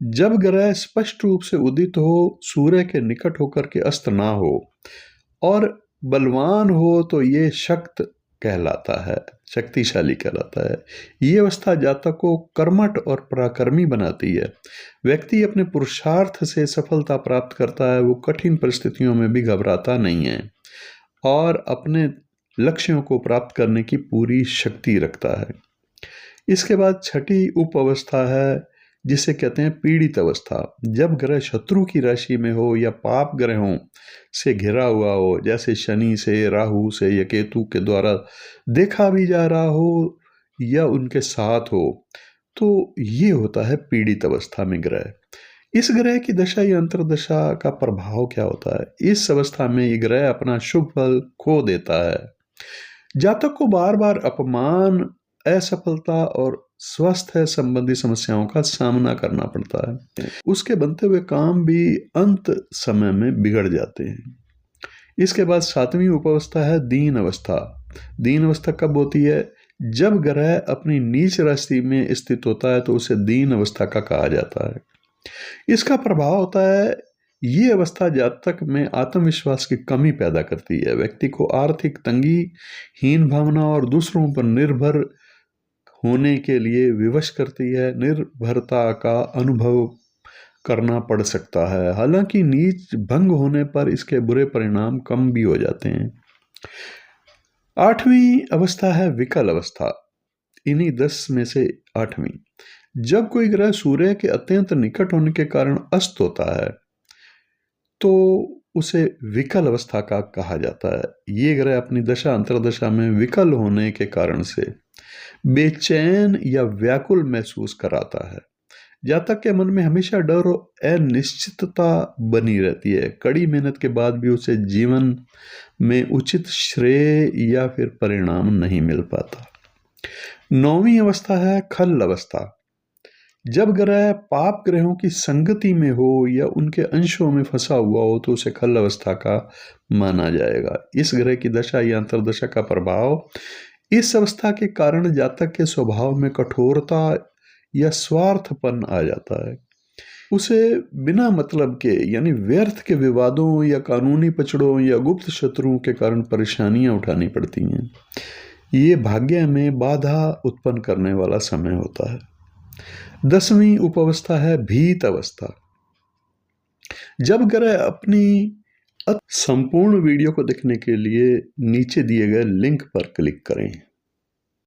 जब ग्रह स्पष्ट रूप से उदित हो, सूर्य के निकट होकर के अस्त ना हो और बलवान हो तो ये शक्त कहलाता है, शक्तिशाली कहलाता है। ये अवस्था जातक को कर्मठ और पराक्रमी बनाती है। व्यक्ति अपने पुरुषार्थ से सफलता प्राप्त करता है, वो कठिन परिस्थितियों में भी घबराता नहीं है और अपने लक्ष्यों को प्राप्त करने की पूरी शक्ति रखता है। इसके बाद छठी उप अवस्था है जिसे कहते हैं पीड़ित अवस्था। जब ग्रह शत्रु की राशि में हो या पाप ग्रहों से घिरा हुआ हो, जैसे शनि से, राहु से या केतु के द्वारा देखा भी जा रहा हो या उनके साथ हो, तो ये होता है पीड़ित अवस्था में ग्रह। इस ग्रह की दशा या अंतर्दशा का प्रभाव क्या होता है? इस अवस्था में ये ग्रह अपना शुभ फल खो देता है। जातक को बार बार अपमान, असफलता और स्वास्थ्य संबंधी समस्याओं का सामना करना पड़ता है। उसके बनते हुए काम भी अंत समय में बिगड़ जाते हैं। इसके बाद सातवीं उपावस्था है दीन अवस्था। दीन अवस्था कब होती है? जब ग्रह अपनी नीच राशि में स्थित होता है तो उसे दीन अवस्था का कहा जाता है। इसका प्रभाव होता है, ये अवस्था जातक में आत्मविश्वास की कमी पैदा करती है। व्यक्ति को आर्थिक तंगी, हीन भावना और दूसरों पर निर्भर होने के लिए विवश करती है। निर्भरता का अनुभव करना पड़ सकता है। हालांकि नीच भंग होने पर इसके बुरे परिणाम कम भी हो जाते हैं। आठवीं अवस्था है विकल अवस्था। इन्हीं 10 में से आठवीं। जब कोई ग्रह सूर्य के अत्यंत निकट होने के कारण अस्त होता है तो उसे विकल अवस्था का कहा जाता है। ये ग्रह अपनी दशा अंतर्दशा में विकल होने के कारण से बेचैन या व्याकुल महसूस कराता है। जातक के मन में हमेशा डर और अनिश्चितता बनी रहती है। कड़ी मेहनत के बाद भी उसे जीवन में उचित श्रेय या फिर परिणाम नहीं मिल पाता। नौवीं अवस्था है खल अवस्था। जब ग्रह पाप ग्रहों की संगति में हो या उनके अंशों में फंसा हुआ हो तो उसे खल अवस्था का माना जाएगा। इस ग्रह की दशा या अंतर्दशा का प्रभाव, इस अवस्था के कारण जातक के स्वभाव में कठोरता या स्वार्थपन आ जाता है। उसे बिना मतलब के यानी व्यर्थ के विवादों या कानूनी पचड़ों या गुप्त शत्रुओं के कारण परेशानियां उठानी पड़ती हैं। ये भाग्य में बाधा उत्पन्न करने वाला समय होता है। 10वीं उपावस्था है भीत अवस्था। जब ग्रह अपनी संपूर्ण वीडियो को देखने के लिए नीचे दिए गए लिंक पर क्लिक करें।